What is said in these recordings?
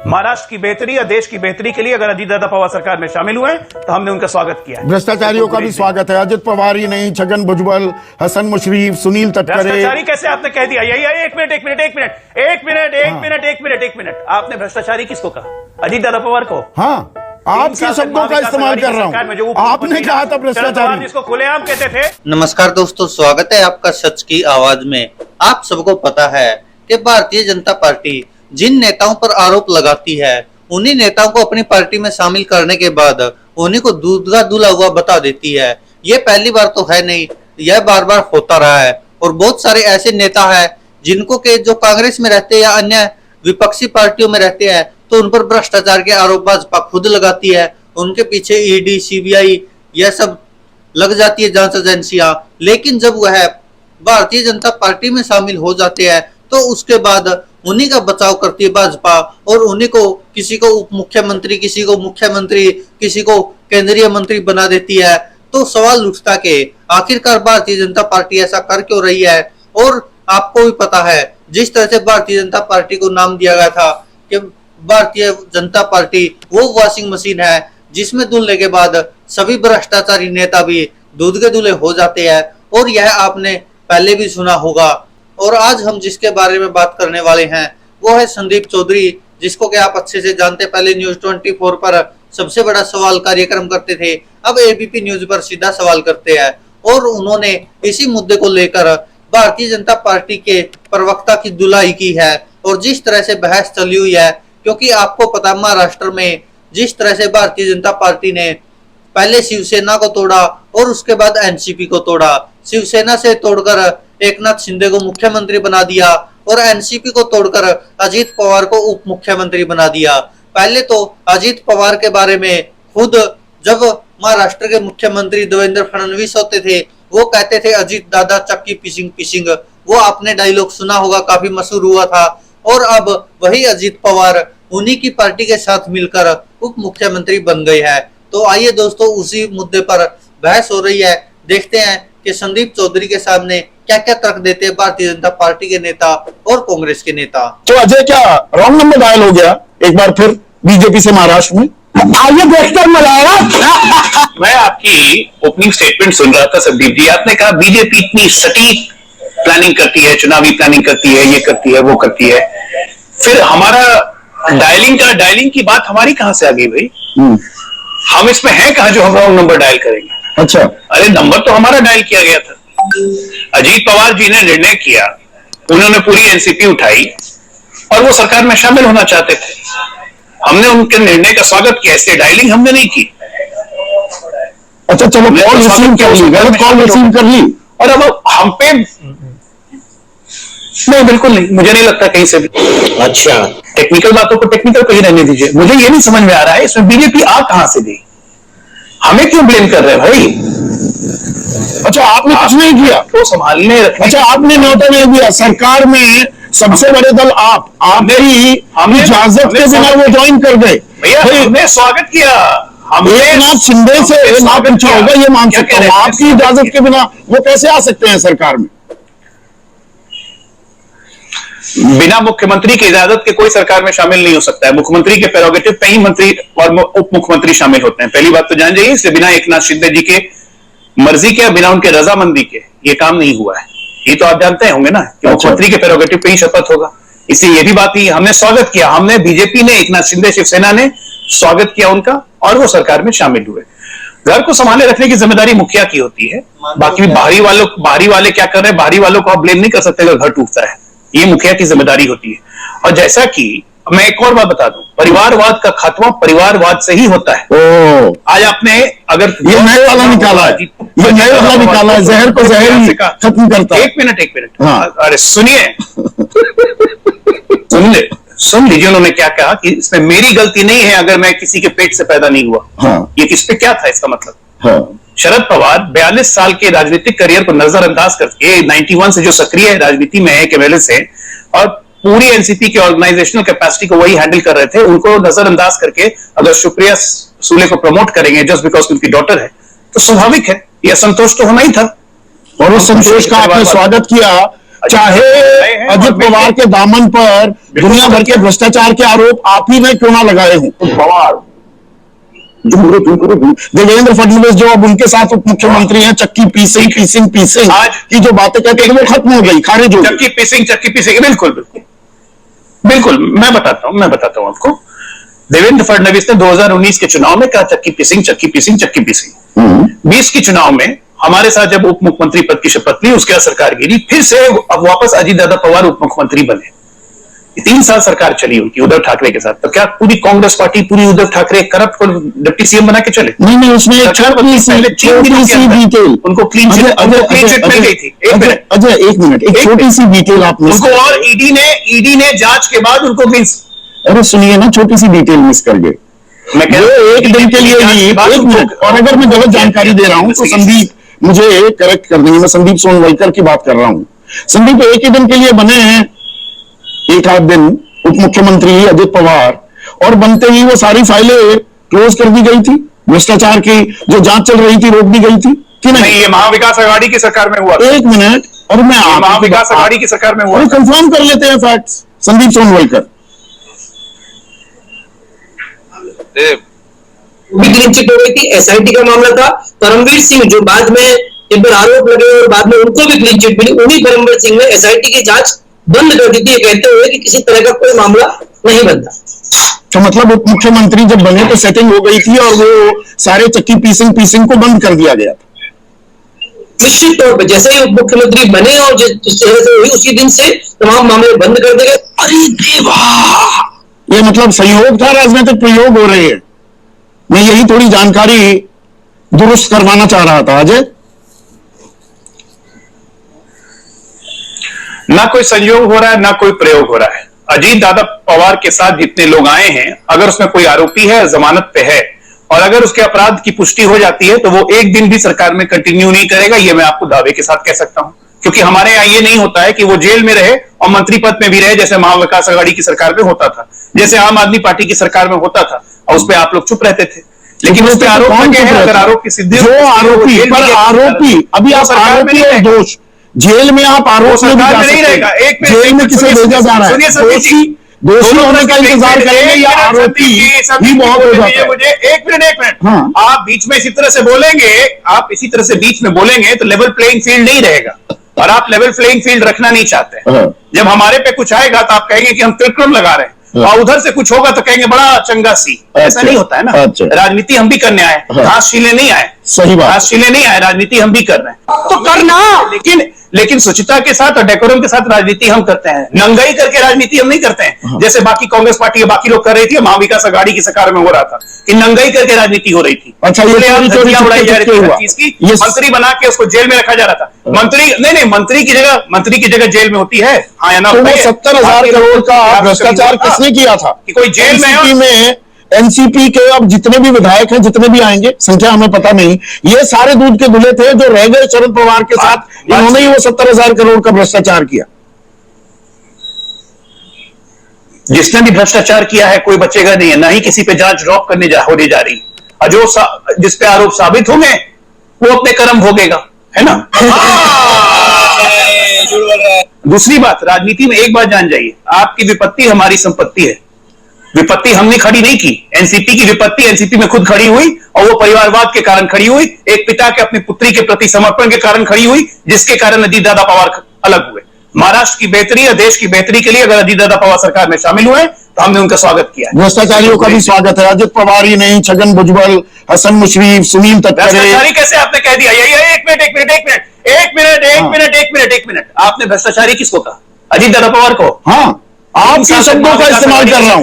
महाराष्ट्र की बेहतरी या देश की बेहतरी के लिए अगर अजीत दादा पवार सरकार में शामिल हुए तो हमने उनका स्वागत किया है। भ्रष्टाचारियों का भी स्वागत है। अजित पवार ही नहीं, छगन भुजबल, हसन मुशरीफ, सुनील तटकरे। भ्रष्टाचारी कैसे आपने कह दिया? यही एक मिनट आपने भ्रष्टाचारी किसको कहा? अजीत दादा पवार को? हाँ, आपके शब्दों का इस्तेमाल कर रहा हूँ। आपने कहा था भ्रष्टाचारी, जिसको खुलेआम कहते थे। नमस्कार दोस्तों, स्वागत है आपका सच की आवाज में। आप सबको पता है कि भारतीय जनता पार्टी जिन नेताओं पर आरोप लगाती है उन्हीं नेताओं को अपनी पार्टी में शामिल करने के बाद उन्हीं को दूध का धुला हुआ बता देती है। ये पहली बार तो है नहीं, यह बार बार होता रहा है। और बहुत सारे ऐसे नेता हैं जिनको के जो कांग्रेस में रहते हैं या अन्य विपक्षी पार्टियों में रहते हैं तो उन पर भ्रष्टाचार के आरोप भाजपा खुद लगाती है। उनके पीछे ईडी, सीबीआई यह सब लग जाती है जांच एजेंसियां। लेकिन जब वह भारतीय जनता पार्टी में शामिल हो जाते हैं तो उसके बाद उन्हीं का बचाव करती है भाजपा और उन्हीं को किसी को उप मुख्यमंत्री, किसी को मुख्यमंत्री, किसी को केंद्रीय मंत्री बना देती है। तो सवाल उठता कि आखिरकार भारतीय जनता पार्टी ऐसा कर क्यों रही है? और आपको भी पता है जिस तरह से भारतीय जनता पार्टी को नाम दिया गया था कि भारतीय जनता पार्टी वो वॉशिंग मशीन है जिसमें धुलने के बाद सभी भ्रष्टाचारी नेता भी दूध के धुले हो जाते हैं। और यह आपने पहले भी सुना होगा। और आज हम जिसके बारे में बात करने वाले हैं वो है संदीप चौधरी, जिसको कि आप अच्छे से जानते। पहले न्यूज 24 पर सबसे बड़ा सवाल कार्यक्रम करते थे, अब एबीपी न्यूज पर सीधा सवाल करते हैं। और उन्होंने इसी मुद्दे को लेकर भारतीय जनता पार्टी के प्रवक्ता की धुलाई की है और जिस तरह से बहस चली हुई है, क्योंकि आपको पता महाराष्ट्र में जिस तरह से भारतीय जनता पार्टी ने पहले शिवसेना को तोड़ा और उसके बाद एनसीपी को तोड़ा। शिवसेना से तोड़कर एकनाथ शिंदे को मुख्यमंत्री बना दिया और एनसीपी को तोड़कर अजीत पवार को उप मुख्यमंत्री बना दिया। पहले तो अजीत पवार के बारे में खुद जब महाराष्ट्र के मुख्यमंत्री देवेंद्र फडणवीस होते थे वो कहते थे अजीत दादा चक्की पिसिंग पिसिंग। वो आपने डायलॉग सुना होगा, काफी मशहूर हुआ था। और अब वही अजीत पवार उन्हीं की पार्टी के साथ मिलकर उप मुख्यमंत्री बन गए हैं। तो आइए दोस्तों, उसी मुद्दे पर बहस हो रही है। देखते हैं कि संदीप चौधरी के सामने क्या क्या तर्क देते हैं भारतीय जनता पार्टी के नेता और कांग्रेस के नेता। तो अजय क्या रॉन्ग नंबर डायल हो गया एक बार फिर बीजेपी से महाराष्ट्र में? आइए देखकर मनाएगा। मैं आपकी ओपनिंग स्टेटमेंट सुन रहा था संदीप जी। आपने कहा बीजेपी इतनी सटीक प्लानिंग करती है, चुनावी प्लानिंग करती है, ये करती है, वो करती है। फिर हमारा डायलिंग की बात हमारी कहां से आ गई भाई? हम इसमें है कहां जो हम रॉन्ग नंबर डायल करेंगे? अच्छा, अरे नंबर तो हमारा डायल किया गया था। अजीत पवार जी ने निर्णय किया, उन्होंने पूरी एनसीपी उठाई और वो सरकार में शामिल होना चाहते थे। हमने उनके निर्णय का स्वागत किया, इसलिए डायलिंग हमने नहीं की। अच्छा चलो, कॉल रिसीव कर ली, गलत कॉल रिसीव कर ली और अब हम पे नहीं, बिल्कुल नहीं, मुझे नहीं लगता कहीं से भी। अच्छा, टेक्निकल बातों को टेक्निकल कहीं रहने दीजिए। मुझे ये नहीं समझ में आ रहा है इसमें बीजेपी आ कहां से गई? हमें क्यों ब्लेम कर रहे हैं भाई? अच्छा, आपने कुछ नहीं किया तो संभालने। अच्छा, आपने न्योता नहीं दिया। सरकार में सबसे बड़े दल आप ही हमें इजाजत के बिना वो ज्वाइन कर गए। भैया हमने स्वागत किया। एकनाथ शिंदे से ना पूछा होगा, ये मान सकता हूं। आपकी इजाजत के बिना वो कैसे आ सकते हैं सरकार में? बिना मुख्यमंत्री की इजाजत के कोई सरकार में शामिल नहीं हो सकता है। मुख्यमंत्री के प्रेरोगेटिव पे ही मंत्री और उप मुख्यमंत्री शामिल होते हैं। पहली बात तो जान जाइए, इससे बिना एकनाथ शिंदे जी के मर्जी के, बिना उनके रजामंदी के ये काम नहीं हुआ है। ये तो आप जानते होंगे ना कि मुख्यमंत्री के प्रेरोगेटिव पे ही शपथ होगा। इसलिए ये भी बात ही हमने स्वागत किया। हमने बीजेपी ने, एकनाथ शिंदे शिवसेना ने स्वागत किया उनका और वो सरकार में शामिल हुए। घर को संभाले रखने की जिम्मेदारी मुखिया की होती है। बाकी बाहरी वाले क्या कर रहे हैं, बाहरी वालों को आप ब्लेम नहीं कर सकते अगर घर टूटता है। ये मुखिया की जिम्मेदारी होती है। और जैसा कि मैं एक और बात बता दूं, परिवारवाद का खात्मा परिवारवाद से ही होता है। आज आपने अगर ये नया वाला निकाला है, ये नया वाला निकाला है, जहर को जहर ही खत्म करता है। एक मिनट हाँ। अरे सुनिए, सुन लीजिए उन्होंने क्या कहा कि इसमें मेरी गलती नहीं है अगर मैं किसी के पेट से पैदा नहीं हुआ। हाँ। ये किस पे क्या था इसका मतलब? हाँ। शरद पवार 42 साल के राजनीतिक करियर को नजरअंदाज करके 91 से जो सक्रिय राजनीति में है केवल से, और पूरी एनसीपी की ऑर्गेनाइजेशनल कैपेसिटी को वही हैंडल कर रहे थे, उनको नजरअंदाज करके अगर सुप्रिया सूले को प्रमोट करेंगे जस्ट बिकॉज उनकी डॉटर है तो स्वाभाविक है ये असंतोष तो होना ही था। और उस संतोष का आपने स्वागत किया चाहे अजित पवार के दामन पर दुनिया भर के भ्रष्टाचार के आरोप आप ही ने क्यों ना लगाए हों। पवार देवेंद्र फडणवीस जो अब उनके साथ उप मुख्यमंत्री हैं, चक्की पीसिंग आज की जो बातें कहते हैं वो खत्म हो गई, खारिज हो गई। चक्की पीसिंग बिल्कुल मैं बताता हूं आपको। देवेंद्र फडणवीस ने 2019 के चुनाव में कहा चक्की पीसिंग। 20 के चुनाव में हमारे साथ जब उप मुख्यमंत्री पद की शपथ ली, उसके बाद सरकार गिरी, फिर से अब वापस अजीतदादा पवार उप मुख्यमंत्री बने। 3 साल सरकार चली उनकी उद्धव ठाकरे के साथ, तो क्या पूरी कांग्रेस पार्टी, पूरी उद्धव ठाकरे करप्ट को डिप्टी सीएम बना के चले? नहीं, उसमें एक छोटी सी डिटेल उनको क्लीन चिट मिल गई थी। अजय एक मिनट, एक छोटी सी डिटेल आप मिस उनको, और ईडी ने जांच के बाद उनको क्लीन। अरे सुनिए ना, छोटी सी डिटेल मिस कर गए। मैं एक दिन के लिए ही, एक मिनट, और अगर मैं गलत जानकारी दे रहा हूं तो संदीप मुझे करेक्ट कर देंगे। मैं संदीप सोनवलकर की बात कर रहा हूं। संदीप एक ही दिन के लिए बने हैं, एक आध दिन उप मुख्यमंत्री अजित पवार, और बनते ही वो सारी फाइलें क्लोज कर दी गई थी। भ्रष्टाचार की जो जांच चल रही थी रोक दी गई थी कि नहीं? ये महाविकास अघाड़ी की सरकार में हुआ। एक मिनट, और मैं महाविकास अघाड़ी की सरकार में हुआ। कंफर्म कर लेते हैं facts. Sandeep Sonawalkar clean chit हो गई थी, एसआईटी का मामला था। परमवीर सिंह जो बाद में इन पर आरोप लगे और बाद में उनको भी क्लीन चिट मिली, उन्हीं परमवीर सिंह ने एसआईटी की जांच बंद कर दी थी, कहते हुए कि किसी तरह का कोई मामला नहीं बनता। तो मतलब उप मुख्यमंत्री जब बने तो सेटिंग हो गई थी और वो सारे चक्की पीसिंग को बंद कर दिया गया था। निश्चित तौर पर जैसे ही उप मुख्यमंत्री बने और जिस तरह से हुई, उसी दिन से तमाम मामले बंद कर दिए गए। अरे देवा, ये मतलब संयोग था, राजनीतिक प्रयोग हो रहे हैं। मैं यही थोड़ी जानकारी दुरुस्त करवाना चाह रहा था। अजय, ना कोई संयोग हो रहा है, ना कोई प्रयोग हो रहा है। अजीत दादा पवार के साथ जितने लोग आए हैं, अगर उसमें कोई आरोपी है, जमानत पे है, और अगर उसके अपराध की पुष्टि हो जाती है, तो वो एक दिन भी सरकार में कंटिन्यू नहीं करेगा। ये मैं आपको दावे के साथ कह सकता हूं, क्योंकि हमारे यहां ये नहीं होता है कि वो जेल में रहे और मंत्री पद में भी रहे, जैसे महाविकास अघाड़ी की सरकार में होता था, जैसे आम आदमी पार्टी की सरकार में होता था, और उस पर आप लोग चुप रहते थे। लेकिन उस पर आरोप लगे हैं, अगर आरोप की सिद्धि, जो आरोपी पर आरोपी, अभी आप आरोपी और दोष, जेल में आप आरोप में नहीं रहेगा। जेल में किसे भेजा जा रहा है? दोषी होने का इंतजार करेंगे या आरोपी ही बहुत हो जाता है? मुझे एक मिनट, आप बीच में इसी तरह से बोलेंगे, तो लेवल प्लेइंग फील्ड नहीं रहेगा, और आप लेवल प्लेइंग फील्ड रखना नहीं चाहते। जब हमारे पे कुछ आएगा तो आप कहेंगे कि हम त्रिक्रम लगा रहे हैं, और उधर से कुछ होगा तो कहेंगे बड़ा चंगा सी। ऐसा नहीं होता है ना। राजनीति हम भी करने आए, घास छीलने नहीं आए। सही बात, घास छीलने नहीं आए, राजनीति हम भी कर रहे हैं, तो करना। लेकिन शुचिता के साथ और डेकोरम के साथ राजनीति हम करते हैं, नंगाई करके राजनीति हम नहीं करते हैं। जैसे बाकी कांग्रेस पार्टी बाकी लोग कर रही थी, महाविकास अघाड़ी की सरकार में हो रहा था कि नंगाई करके राजनीति हो रही थी। अच्छा, ये उड़ाई जा रही थी चीज की, मंत्री बना के उसको जेल में रखा जा रहा था। मंत्री की जगह जेल में होती है, हाँ या ना? तो 70,000 करोड़ का भ्रष्टाचार किसने किया था? कि कोई जेल में एनसीपी के अब जितने भी विधायक हैं, जितने भी आएंगे, संख्या हमें पता नहीं, ये सारे दूध के धुले थे जो रह गए शरद पवार के साथ। इन्होंने ही वो 70,000 करोड़ का भ्रष्टाचार किया। जिसने भी भ्रष्टाचार किया है कोई बचेगा नहीं है, ना ही किसी पे जांच ड्रॉप होने जा रही। और जो जिस पे आरोप साबित होंगे वो अपने कर्म भोगेगा, है ना? दूसरी बात, राजनीति में एक बात जान जाइए, आपकी विपत्ति हमारी संपत्ति है। विपत्ति हमने खड़ी नहीं की, एनसीपी की विपत्ति एनसीपी में खुद खड़ी हुई, और वो परिवारवाद के कारण खड़ी हुई, एक पिता के अपनी पुत्री के प्रति समर्पण के कारण खड़ी हुई, जिसके कारण अजीत दादा पवार अलग हुए। महाराष्ट्र की बेहतरी और देश की बेहतरी के लिए अगर अजीत दादा पवार सरकार में शामिल हुए तो हमने उनका स्वागत किया। भ्रष्टाचारियों का भी स्वागत है। अजित पवार ही नहीं, छगन भुजबल, हसन मुशरीफ, सुनील तटकरे। भ्रष्टाचारी कैसे आपने कह दिया? एक मिनट, आपने भ्रष्टाचारी किसको कहा? अजीत दादा पवार को? हाँ, आपके शब्दों का इस्तेमाल कर रहा हूं।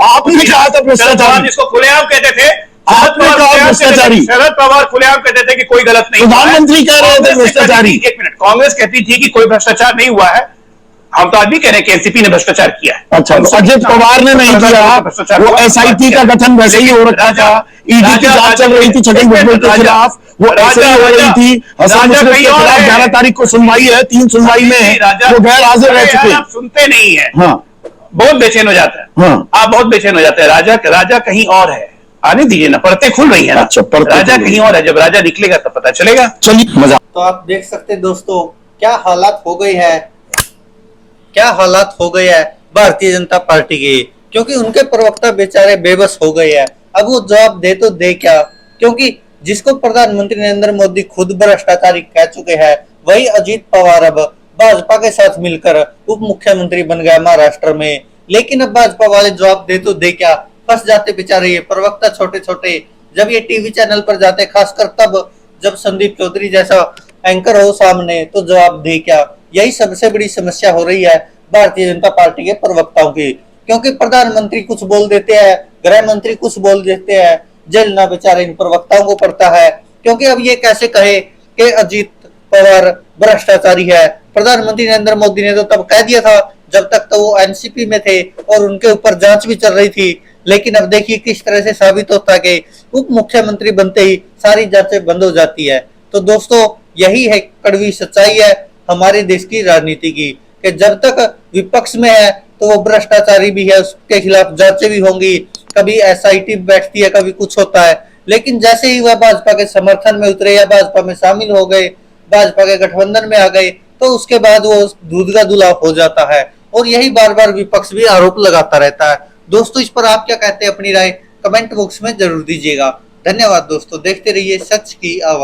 आपने कहा था भ्रष्टाचारी, जिसको खुलेआम कहते थे, शरद पवार खुलेआम कहते थे कि कोई गलत नहीं। प्रधानमंत्री कह रहे थे भ्रष्टाचारी। एक मिनट, कांग्रेस कहती थी कि कोई भ्रष्टाचार नहीं हुआ है, हम तो आज भी कह रहे हैं कि एनसीपी ने भ्रष्टाचार किया है। अच्छा, अजित पवार ने नहीं किया, वो एसआईटी का गठन वैसे ही हो रखा था, ईडी की जांच चल रही थी छगन भुजबल के खिलाफ, वो ऐसे ही हो रही थी। हसन मुशर्रफ के खिलाफ 11 तारीख को सुनवाई है, 3 सुनवाई में वो गैर हाजिर रह चुके। आप सुनते नहीं है, हाँ, बहुत बेचैन हो जाता है। हाँ, आप बहुत बेचैन हो जाते हैं। राजा कहीं और है, आने दीजिए ना, परतें खुल रही है ना। अच्छा, राजा कहीं और है, जब राजा निकलेगा तब पता चलेगा। चलिए, मजा। तो आप देख सकते हैं दोस्तों, क्या हालात हो गई है क्या हालात हो गए हैं भारतीय जनता पार्टी के, क्योंकि उनके प्रवक्ता बेचारे बेबस हो गए हैं। अब वो जवाब दे तो दे क्या, क्योंकि जिसको प्रधानमंत्री नरेंद्र मोदी खुद भ्रष्टाचारी कह चुके हैं, वही अजीत पवार अब भाजपा के साथ मिलकर उप मुख्यमंत्री बन गया महाराष्ट्र में। लेकिन अब भाजपा वाले जवाब दे तो दे क्या, फंस जाते बेचारे ये प्रवक्ता छोटे छोटे जब ये टीवी चैनल पर जाते, खासकर तब जब संदीप चौधरी जैसा एंकर हो सामने, तो जवाब दे क्या। यही सबसे बड़ी समस्या हो रही है भारतीय जनता पार्टी के प्रवक्ताओं की, क्योंकि प्रधानमंत्री कुछ बोल देते हैं, गृह मंत्री कुछ बोल देते हैं, जेलना बेचारे इन प्रवक्ताओं को पड़ता है। क्योंकि अब ये कैसे कहे कि अजीत पवार भ्रष्टाचारी है। प्रधानमंत्री नरेंद्र मोदी ने तो तब कह दिया था जब तक तो वो एनसीपी में थे और उनके ऊपर जांच भी चल रही थी। लेकिन अब देखिए किस तरह से साबित होता है कि उप मुख्यमंत्री बनते ही सारी जांचें बंद हो जाती है। तो दोस्तों, यही है कड़वी सच्चाई है हमारे देश की राजनीति की, कि जब तक विपक्ष में है तो वो भ्रष्टाचारी भी है, उसके खिलाफ जांचें भी होंगी, कभी एसआईटी बैठती है, कभी कुछ होता है। लेकिन जैसे ही वह भाजपा के समर्थन में उतरे या भाजपा में शामिल हो गए, भाजपा के गठबंधन में आ गए, तो उसके बाद वो दूध का दूल्हा हो जाता है। और यही बार बार विपक्ष भी आरोप लगाता रहता है। दोस्तों, इस पर आप क्या कहते हैं, अपनी राय कमेंट बॉक्स में जरूर दीजिएगा। धन्यवाद दोस्तों, देखते रहिए सच की आवाज।